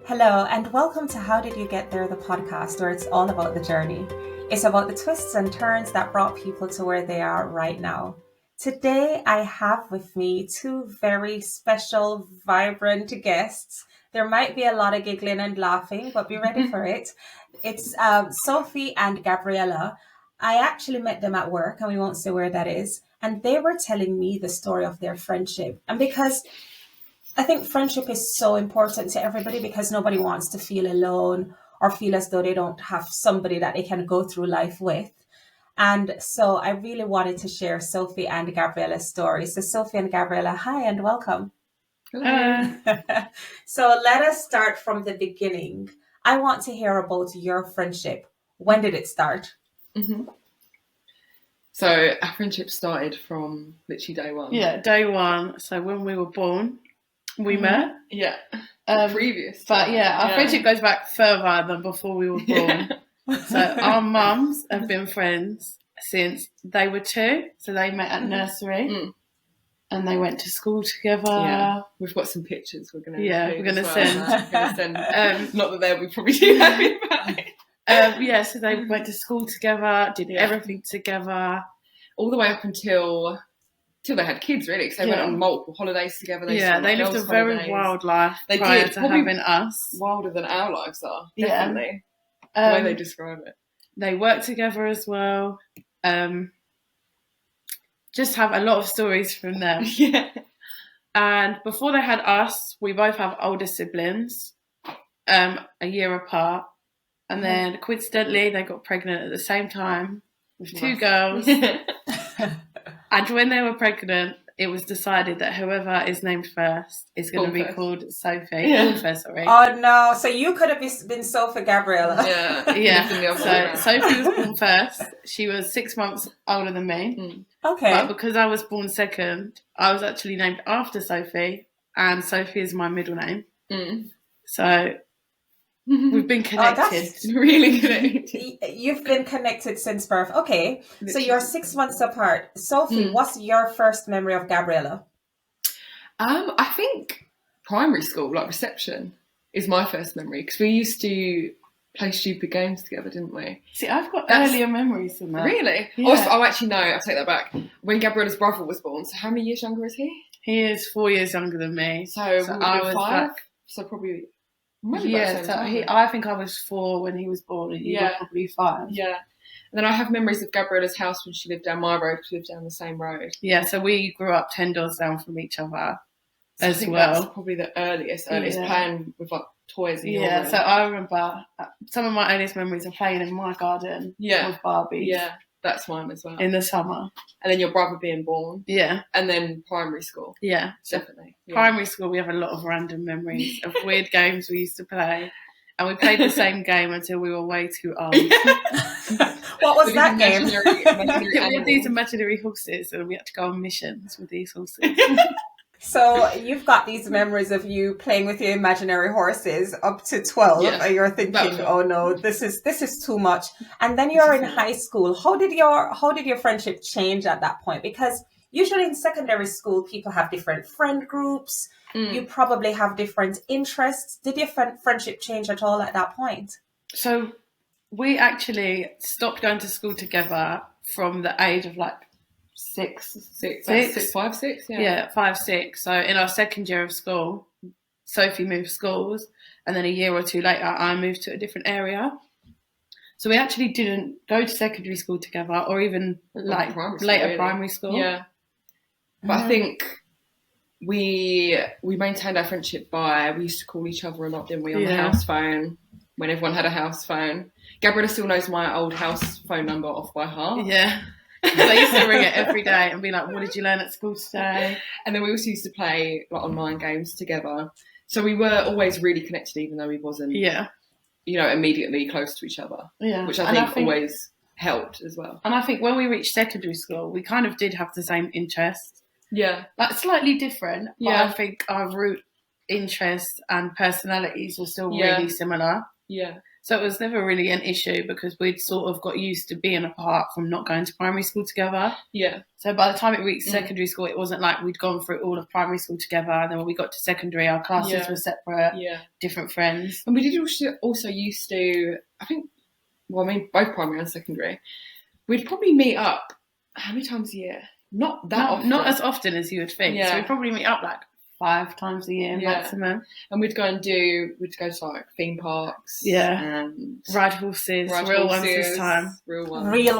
Hello, and welcome to How Did You Get There, the podcast, where it's all about the journey. It's about the twists and turns that brought people to where they are right now. Today, I have with me two very special, vibrant guests. There might be a lot of giggling and laughing, but be ready for it. It's Sophie and Gabriella. I actually met them at work, and we won't say where that is. And they were telling me the story of their friendship. And because I think friendship is so important to everybody because nobody wants to feel alone or feel as though they don't have somebody that they can go through life with. And so I really wanted to share Sophie and Gabriella's story. So Sophie and Gabriella, hi and welcome. Hello. So let us start from the beginning. I want to hear about your friendship. When did it start? Mm-hmm. So our friendship started from literally day one. Yeah, day one. So when we were born, we met. Yeah. Previous. But our friendship goes back further than before we were born. So our mums have been friends since they were 2. So they met at nursery and they went to school together. Yeah. We've got some pictures we're going to send. Not that they'll be probably too happy about it. So they went to school together, did everything together. All the way up until they had kids, really, because they went on multiple holidays together. They lived a very wild life prior to having us. Wilder than our lives are, definitely. The way they describe it. They work together as well. Just have a lot of stories from them. Yeah. And before they had us, we both have older siblings, a year apart. And then coincidentally, they got pregnant at the same time with 2 girls. And when they were pregnant, it was decided that whoever is named first is going to be called Sophie. Yeah. Sorry. Oh, no. So you could have been Sophie Gabriella. Yeah. So Sophie was born first. She was 6 months older than me. Okay. But because I was born second, I was actually named after Sophie. And Sophie is my middle name. So we've been connected. Really connected. You've been connected since birth. Okay. Literally. So you're 6 months apart. Sophie, what's your first memory of Gabriella? I think primary school, like reception, is my first memory because we used to play stupid games together, didn't we? See, I've got earlier memories than that. Really? Yeah. Oh, actually, no, I'll take that back. When Gabriella's brother was born, so how many years younger is he? He is 4 years younger than me. So I was 5? So probably... I think I was 4 when he was born, and you were probably 5. Yeah. And then I have memories of Gabriella's house when she lived down my road, because we lived down the same road. Yeah, so we grew up 10 doors down from each other I think that's probably the earliest playing with like toys. So I remember some of my earliest memories of playing in my garden with Barbie. Yeah, that's mine as well. In the summer. And then your brother being born. Yeah. And then primary school. Yeah. Definitely. Yeah. Primary school, we have a lot of random memories of weird games we used to play. And we played the same game until we were way too old. What was that game? We had these imaginary horses and we had to go on missions with these horses. So you've got these memories of you playing with your imaginary horses up to 12. Yeah, and you're thinking, oh no, this is too much. And then you're in high school. How did your friendship change at that point? Because usually in secondary school, people have different friend groups. You probably have different interests. Did your friendship change at all at that point? So we actually stopped going to school together from the age of like 5, 6. Yeah, 5, 6. So in our second year of school, Sophie moved schools, and then a year or 2 later, I moved to a different area. So we actually didn't go to secondary school together, or even like primary school. Yeah, but I think we maintained our friendship by we used to call each other a lot, didn't we, on the house phone when everyone had a house phone. Gabriella still knows my old house phone number off by heart. Yeah. So I used to ring it every day and be like, what did you learn at school today? And then we also used to play like online games together. So we were always really connected, even though we wasn't, immediately close to each other. Yeah. Which I think always helped as well. And I think when we reached secondary school, we kind of did have the same interests. Yeah. Like slightly different, but I think our root interests and personalities were still really similar. Yeah. So it was never really an issue because we'd sort of got used to being apart from not going to primary school together. Yeah. So by the time it reached secondary school, it wasn't like we'd gone through all of primary school together. And then when we got to secondary, our classes were separate, different friends. And we did also used to, I think, both primary and secondary, we'd probably meet up, how many times a year? Not that often. Not as often as you would think. Yeah. So we'd probably meet up like 5 times a year maximum. And we'd go to like theme parks. Yeah. And ride horses. Real ones this time. Real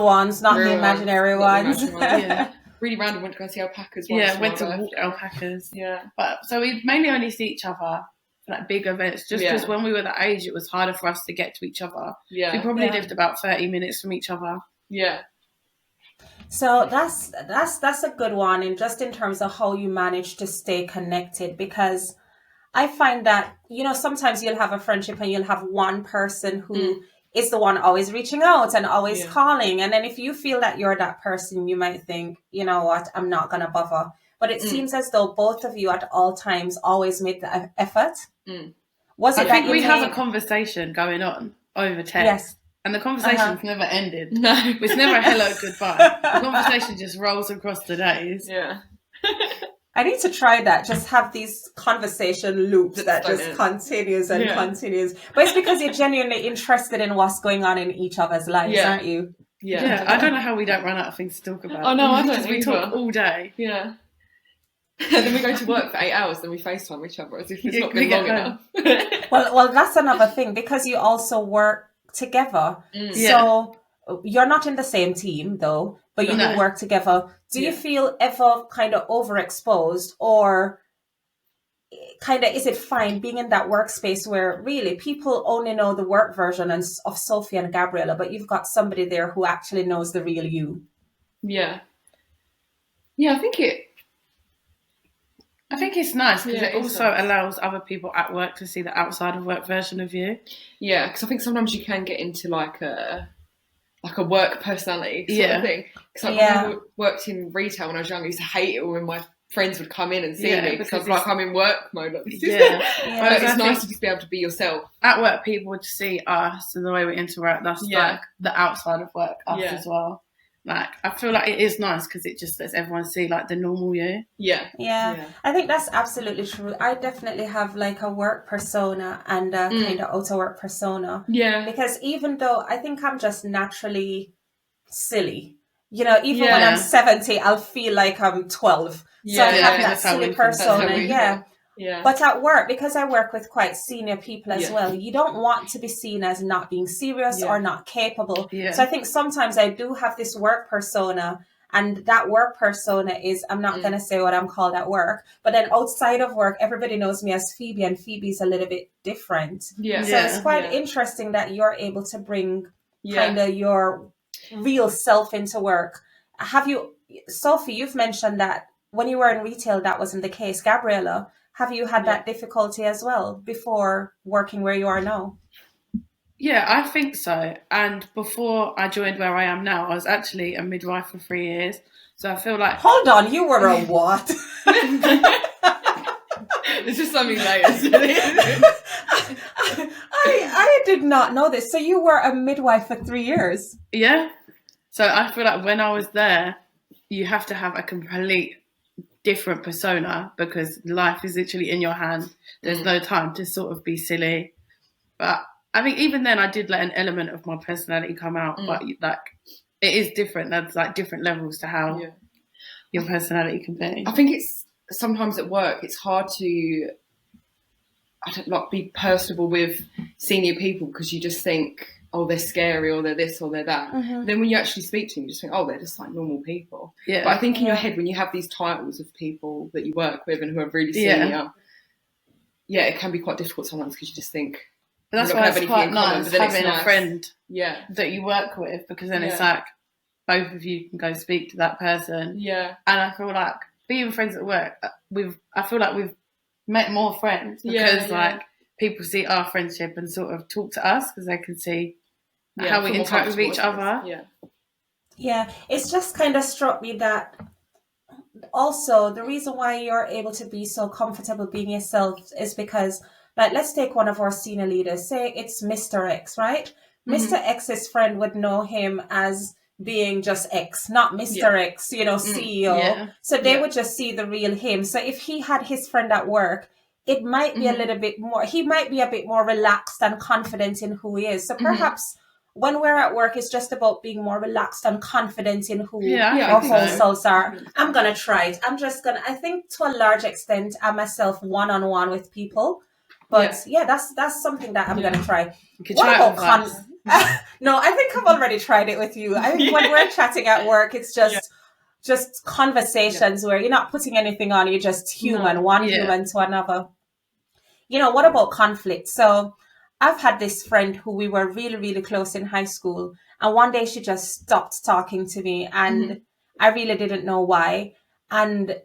ones, not the imaginary ones. Yeah. Really random. Went to go see alpacas. Went to walk alpacas. Yeah. But so we mainly only see each other for like big events, just because when we were that age, it was harder for us to get to each other. Yeah. We probably lived about 30 minutes from each other. Yeah. So that's a good one, and just in terms of how you manage to stay connected, because I find that, sometimes you'll have a friendship and you'll have one person who is the one always reaching out and always calling. And then if you feel that you're that person, you might think, you know what, I'm not going to bother. But it seems as though both of you at all times always made the effort. I think we have a conversation going on over text. Yes. And the conversation's never ended. No. It's never a hello, goodbye. The conversation just rolls across the days. Yeah. I need to try that. Just have these conversation loops that just continues and continues. But it's because you're genuinely interested in what's going on in each other's lives, aren't you? Yeah. I don't know how we don't run out of things to talk about. Oh, no, I don't Because we talk all day. Yeah. And then we go to work for 8 hours, then we FaceTime each other as if it's not been long enough. Well, that's another thing, because you also work together. So you're not in the same team though, but you do work together. Do you feel ever kind of overexposed, or kind of is it fine being in that workspace where really people only know the work version of Sophie and Gabriella, but you've got somebody there who actually knows the real you? Yeah, I think it's nice because it also allows other people at work to see the outside of work version of you. Yeah, because I think sometimes you can get into like a work personality sort of thing. Because when I worked in retail when I was younger, I used to hate it when my friends would come in and see me because like I'm in work mode. But it's nice to just be able to be yourself. At work, people would see us and the way we interact. That's like the outside of work, us as well. Like, I feel like it is nice because it just lets everyone see like the normal you. Yeah. I think that's absolutely true. I definitely have like a work persona and a kind of outer work persona. Yeah. Because even though I think I'm just naturally silly, even when I'm 70, I'll feel like I'm 12. So I have that silly persona. Yeah. But at work, because I work with quite senior people as well, you don't want to be seen as not being serious or not capable. Yeah. So I think sometimes I do have this work persona, and that work persona is, I'm not going to say what I'm called at work, but then outside of work, everybody knows me as Phoebe, and Phoebe's a little bit different. Yeah. So it's quite interesting that you're able to bring kind of your real self into work. Sophie, you've mentioned that when you were in retail, that wasn't the case. Gabriella, have you had that difficulty as well before working where you are now? Yeah, I think so. And before I joined where I am now, I was actually a midwife for 3 years. So I feel like... Hold on, you were a what? This is something later. I did not know this. So you were a midwife for 3 years? Yeah. So I feel like when I was there, you have to have a complete different persona because life is literally in your hand. There's no time to sort of be silly. But I think even then I did let an element of my personality come out, but like it is different. There's like different levels to how your personality can be. I think it's sometimes at work it's hard to be personable with senior people because you just think, oh, they're scary or they're this or they're that. Then when you actually speak to them, you just think, oh, they're just like normal people. Yeah. But I think in your head, when you have these titles of people that you work with and who are really senior, it can be quite difficult sometimes because you just think. But that's why it's quite nice having a friend that you work with, because then it's like both of you can go speak to that person. Yeah. And I feel like being friends at work, I feel like we've met more friends because like people see our friendship and sort of talk to us because they can see how we interact with each other. Yeah, it's just kind of struck me that also the reason why you're able to be so comfortable being yourself is because like, let's take one of our senior leaders, say it's Mr. X, right? Mr. X's friend would know him as being just X, not Mr. X, CEO. So they would just see the real him. So if he had his friend at work, it might be a little bit more, he might be a bit more relaxed and confident in who he is. So perhaps when we're at work, it's just about being more relaxed and confident in who our whole selves are. I'm going to try it. I think to a large extent, I'm myself one-on-one with people. But that's something that I'm going to try. What about No, I think I've already tried it with you. I think when we're chatting at work, it's just conversations where you're not putting anything on. You're just human, human to another. What about conflict? So I've had this friend who we were really, really close in high school. And one day she just stopped talking to me and I really didn't know why. And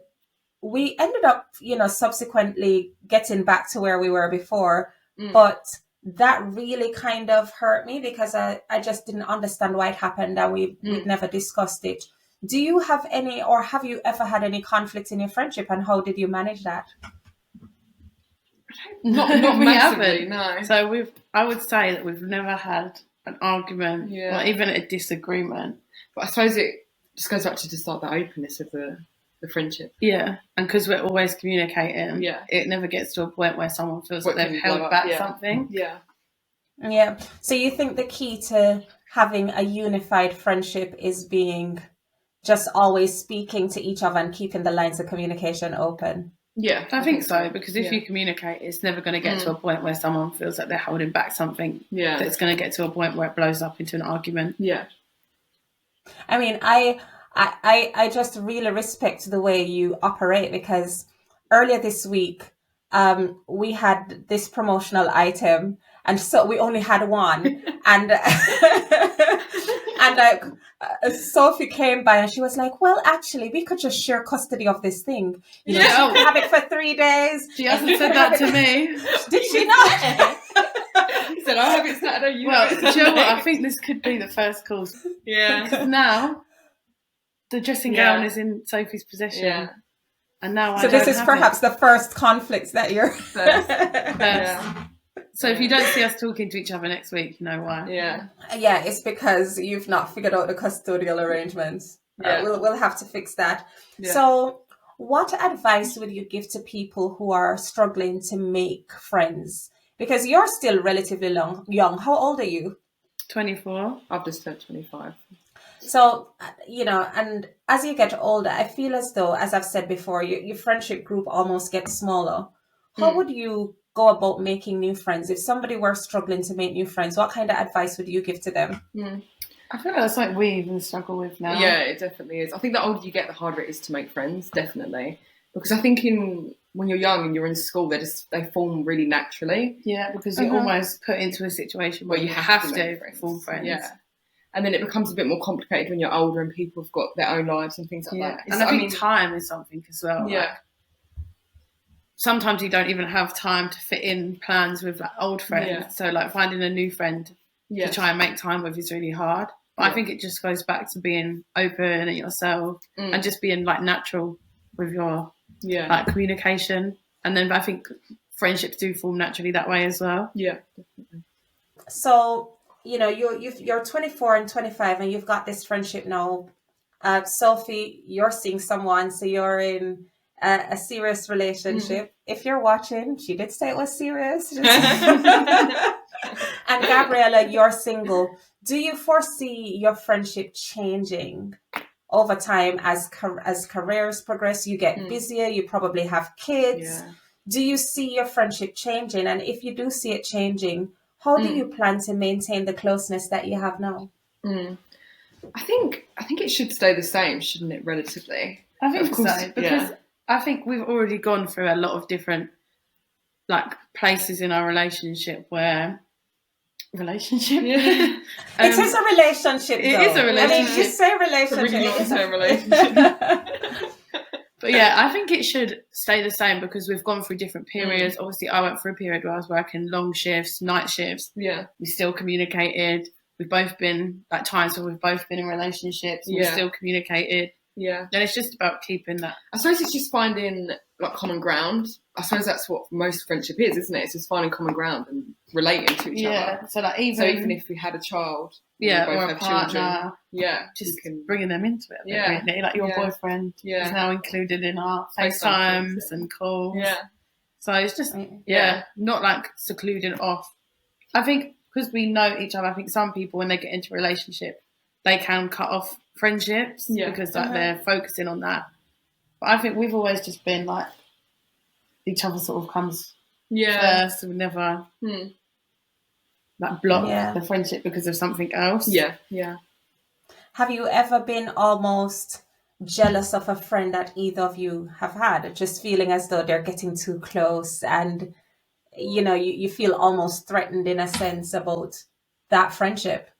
we ended up, subsequently getting back to where we were before. But that really kind of hurt me because I just didn't understand why it happened and we'd never discussed it. Do you have any, or have you ever had any conflict in your friendship, and how did you manage that? Not massively, no. So I would say that we've never had an argument or even a disagreement. But I suppose it just goes back to just like the openness of the friendship. Yeah, and because we're always communicating, it never gets to a point where someone feels like they've held back something. Yeah. So you think the key to having a unified friendship is being just always speaking to each other and keeping the lines of communication open? Yeah, I think so, because if you communicate, it's never going to get to a point where someone feels like they're holding back something that's going to get to a point where it blows up into an argument. Yeah. I mean, I just really respect the way you operate, because earlier this week, we had this promotional item, and so we only had one, and Sophie came by and she was like, well, actually, we could just share custody of this thing. She could have it for 3 days. She hasn't said that to me. Did she not? He said, I'll have it Saturday. Well, do you know what? I think this could be the first call. Yeah. Because now the dressing gown is in Sophie's possession. Yeah. And now so this is perhaps the first conflict that you're... First. So if you don't see us talking to each other next week, you know why. Yeah, it's because you've not figured out the custodial arrangements. We'll have to fix that. Yeah. So what advice would you give to people who are struggling to make friends? Because you're still relatively young. How old are you? 24. I've just turned 25. So, and as you get older, I feel as though, as I've said before, your friendship group almost gets smaller. How would you go about making new friends? If somebody were struggling to make new friends, what kind of advice would you give to them? I feel like that's something we even struggle with now. Yeah, it definitely is. I think the older you get, the harder it is to make friends, definitely. Because I think when you're young and you're in school, they form really naturally. Yeah, because you're almost put into a situation where you have to form friends. Yeah. And then it becomes a bit more complicated when you're older and people have got their own lives and things like that. And I think time is something as well. Yeah. Like, sometimes you don't even have time to fit in plans with old friends. Yeah. So finding a new friend to try and make time with is really hard. But I think it just goes back to being open and yourself and just being natural with your communication. And then I think friendships do form naturally that way as well. Yeah, definitely. So, you're 24 and 25 and you've got this friendship now. Sophie, you're seeing someone, so you're in a serious relationship. If you're watching, she did say it was serious. And Gabriella, you're single. Do you foresee your friendship changing over time as careers progress? You get busier, you probably have kids. Yeah. Do you see your friendship changing? And if you do see it changing, how do you plan to maintain the closeness that you have now? I think it should stay the same, shouldn't it, relatively? I think so, because I think we've already gone through a lot of different places in our relationship where relationship. Yeah. It is a relationship. It is a relationship. I mean, you say relationship. A really long-term relationship. But I think it should stay the same because we've gone through different periods. Obviously, I went through a period where I was working long shifts, night shifts. Yeah. We still communicated. We've both been times where we've both been in relationships. We still communicated. Yeah. And it's just about keeping that. I suppose it's just finding like common ground. I suppose that's what most friendship is, isn't it? It's just finding common ground and relating to each other. So like even if we had a child, or a partner, children, just bringing them into it. Really. Like your boyfriend is now included in our FaceTimes and calls. Yeah. So it's just not like secluding off. I think because we know each other, I think some people when they get into a relationship, they can cut off friendships because like they're focusing on that. But I think we've always just been like each other sort of comes first. We never like block the friendship because of something else. Yeah, yeah. Have you ever been almost jealous of a friend that either of you have had, just feeling as though they're getting too close and you feel almost threatened in a sense about that friendship?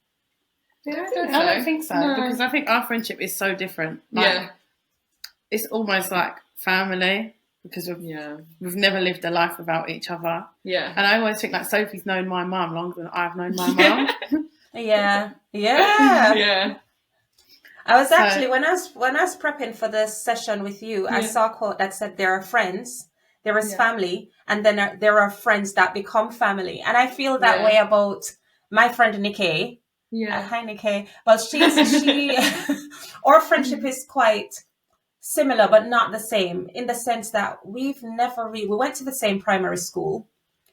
Yeah, I don't think so. No. Because I think our friendship is so different. Like, it's almost like family because we've never lived a life without each other. Yeah. And I always think like Sophie's known my mum longer than I've known my mum. Yeah. I was actually when I was prepping for this session with you, I saw a quote that said there are friends, there is family, and then there are friends that become family. And I feel that way about my friend Nikki. Yeah. Hi Nikki. Well, she our friendship is quite similar but not the same in the sense that we went to the same primary school.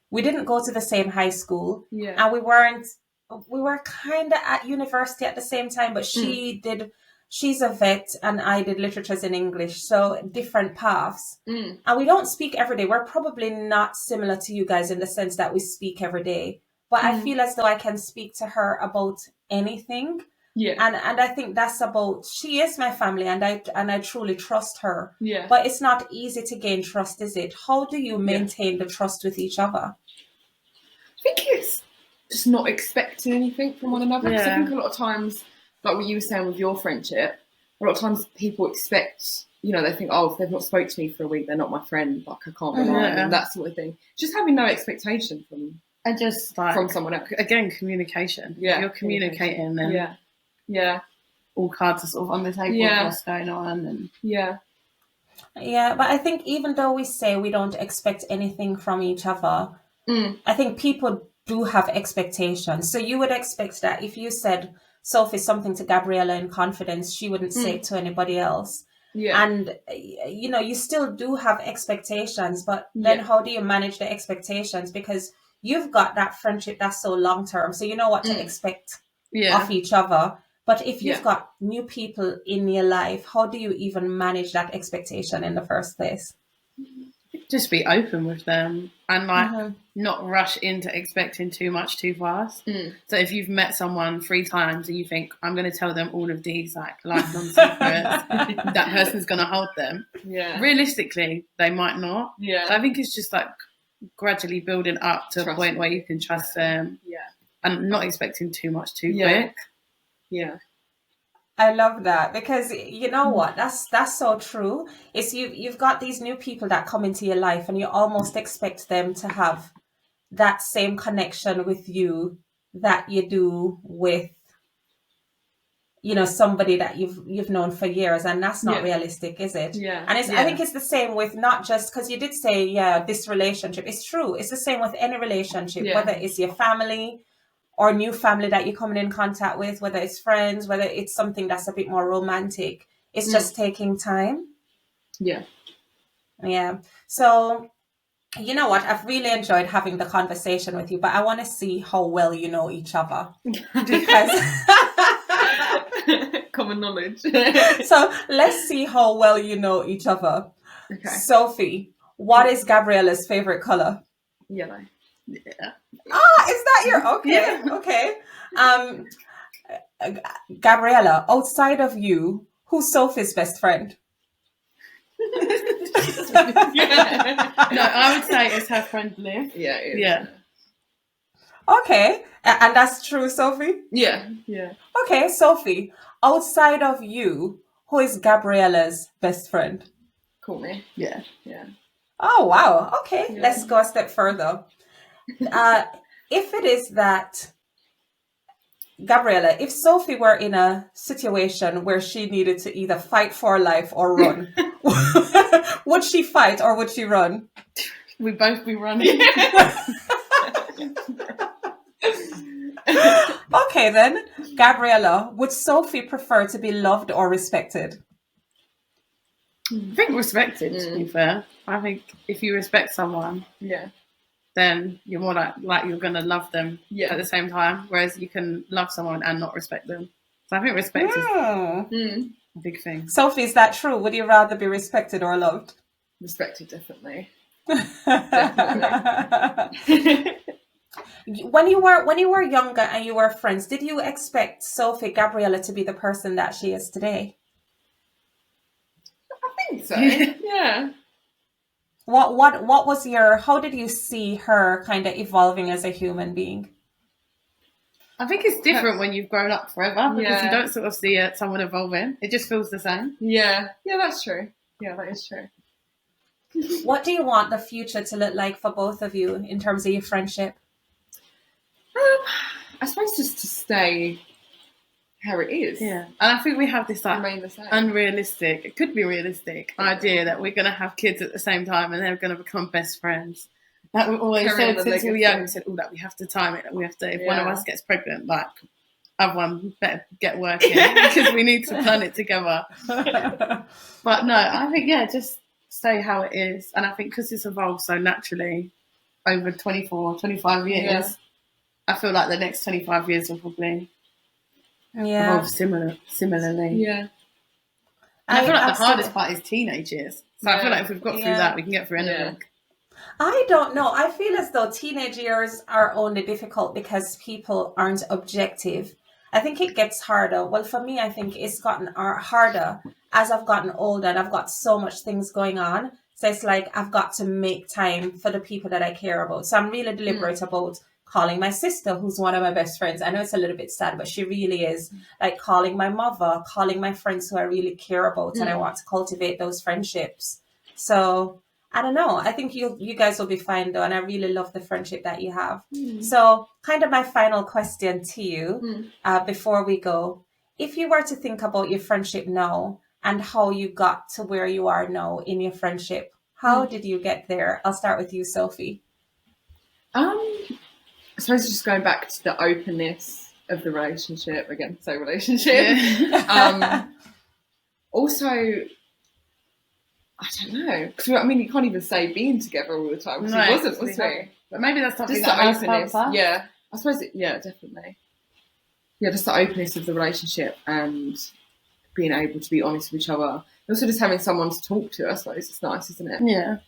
We didn't go to the same high school. Yeah. And we were kind of at university at the same time, but she's a vet and I did literatures in English, so different paths. And we don't speak every day. We're probably not similar to you guys in the sense that we speak every day, but I feel as though I can speak to her about anything. Yeah. And I think that's about, she is my family and I truly trust her. Yeah. But it's not easy to gain trust, is it? How do you maintain the trust with each other? I think it's just not expecting anything from one another. Because I think a lot of times, like what you were saying with your friendship, a lot of times people expect, they think, oh, if they've not spoke to me for a week, they're not my friend, like I can't rely on them, and that sort of thing. Just having no expectation from someone else. Again, communication. Yeah. If you're communicating, then all cards are sort of on the table of what's going on. And Yeah, but I think even though we say we don't expect anything from each other, I think people do have expectations. So you would expect that if you said Sophie something to Gabriella in confidence, she wouldn't say it to anybody else. Yeah. And, you still do have expectations, but then how do you manage the expectations? Because you've got that friendship that's so long term. So you know what to expect of each other. But if you've got new people in your life, how do you even manage that expectation in the first place? Just be open with them and not rush into expecting too much too fast. So if you've met someone 3 times and you think, I'm going to tell them all of these lifelong secrets, that person's going to hold them. Yeah. Realistically, they might not. Yeah. So I think it's just gradually building up to a point where you can trust them. Yeah. And not expecting too much too quick. Yeah. I love that because you know what? That's so true. It's you've got these new people that come into your life and you almost expect them to have that same connection with you that you do with somebody that you've known for years, and that's not realistic, is it? Yeah. And I think it's the same with not just because you did say this relationship. It's true. It's the same with any relationship, whether it's your family or new family that you're coming in contact with, whether it's friends, whether it's something that's a bit more romantic. It's just taking time. Yeah. Yeah. So, you know what? I've really enjoyed having the conversation with you, but I want to see how well you know each other. Because common knowledge. So let's see how well you know each other. Okay. Sophie, what is Gabriella's favorite color? Yellow. Yeah. Is that your okay? Gabriella, outside of you, who's Sophie's best friend? No, I would say it's her friend Liv. Yeah. Yeah. Okay, and that's true, Sophie? Yeah. Okay, Sophie, outside of you, who is Gabriella's best friend? Courtney. Yeah. Oh, wow. Okay, let's go a step further. If it is that, Gabriella, if Sophie were in a situation where she needed to either fight for her life or run, Would she fight or would she run? We'd both be running. Okay, then. Gabriella, would Sophie prefer to be loved or respected? I think respected, to be fair. I think if you respect someone, then you're more like you're going to love them at the same time, whereas you can love someone and not respect them. So I think respect is a big thing. Sophie, is that true? Would you rather be respected or loved? Respected, definitely. When you were younger and you were friends, did you expect Sophie Gabriella to be the person that she is today? I think so. Yeah. What was how did you see her kind of evolving as a human being? I think it's different when you've grown up forever because you don't sort of see someone evolving. It just feels the same. Yeah, that's true. Yeah, that is true. What do you want the future to look like for both of you in terms of your friendship? I suppose just to stay how it is. Yeah. And I think we have this unrealistic, it could be realistic, idea that we're going to have kids at the same time and they're going to become best friends. That we always said since we were young, we said, that we have to time it. We have to, if one of us gets pregnant, other one better get working because we need to plan it together. But no, I think, just stay how it is. And I think because it's evolved so naturally over 24, 25 years, I feel like the next 25 years will probably evolve similarly. Yeah. And I feel like the hardest part is teenage years. So I feel like if we've got through that, we can get through anything. I don't know. I feel as though teenage years are only difficult because people aren't objective. I think it gets harder. Well, for me, I think it's gotten harder as I've gotten older and I've got so much things going on. So it's like I've got to make time for the people that I care about. So I'm really deliberate about calling my sister, who's one of my best friends. I know it's a little bit sad, but she really is. Like calling my mother, calling my friends who I really care about and I want to cultivate those friendships. So I don't know. I think you guys will be fine though. And I really love the friendship that you have. So kind of my final question to you before we go. If you were to think about your friendship now and how you got to where you are now in your friendship, how did you get there? I'll start with you, Sophie. I suppose just going back to the openness of the relationship, again, so relationship. Also, I don't know. Because, you can't even say being together all the time because he wasn't, was he? But maybe that's something just that the openness. Yeah, I suppose, definitely. Yeah, just the openness of the relationship and being able to be honest with each other. Also just having someone to talk to, I suppose. It's nice, isn't it? Yeah.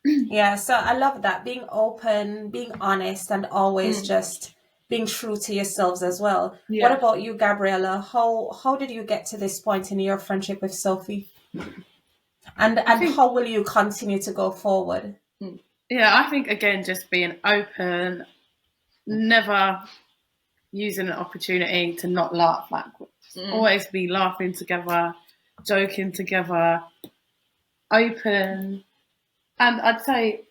Yeah, so I love that. Being open, being honest, and always just being true to yourselves as well. Yeah. What about you, Gabriella? How did you get to this point in your friendship with Sophie? And how will you continue to go forward? Yeah, I think, again, just being open, never using an opportunity to not laugh. Always be laughing together, joking together, open. And I'd say,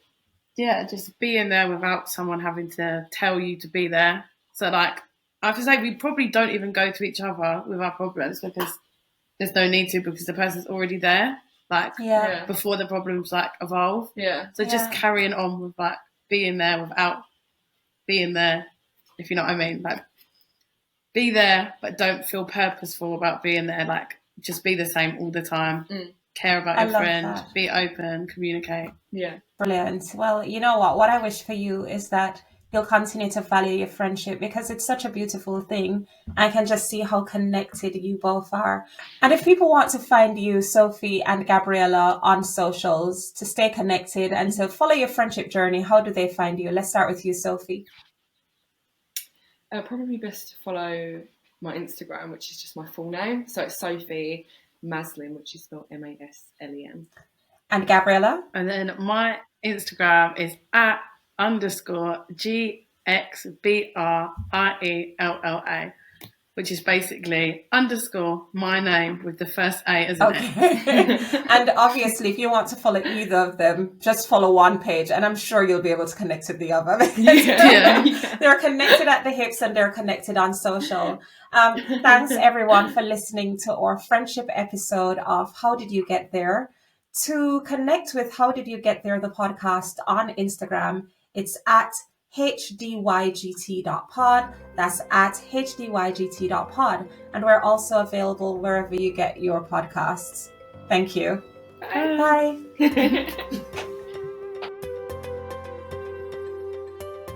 just being there without someone having to tell you to be there. So, I have to say, we probably don't even go to each other with our problems because there's no need to because the person's already there. Before the problems evolve. Yeah. So just carrying on with being there without being there, if you know what I mean. Be there, but don't feel purposeful about being there. Just be the same all the time. Care about your friend, be open, communicate. Yeah. Brilliant. Well, you know what I wish for you is that you'll continue to value your friendship because it's such a beautiful thing. I can just see how connected you both are. And if people want to find you, Sophie and Gabriella, on socials to stay connected and to follow your friendship journey, how do they find you? Let's start with you, Sophie. Probably best to follow my Instagram, which is just my full name. So it's Sophie Maslin, which is spelled Maslen. And Gabriella? And then my Instagram is @_GXBRIELLA, which is basically my name with the first A as an A. And obviously, if you want to follow either of them, just follow one page, and I'm sure you'll be able to connect to the other. They're connected at the hips and they're connected on social. Thanks everyone for listening to our friendship episode of How Did You Get There? To connect with How Did You Get There, the podcast on Instagram, it's at hdygt.pod. That's at hdygt.pod. And we're also available wherever you get your podcasts. Thank you. Bye. Bye.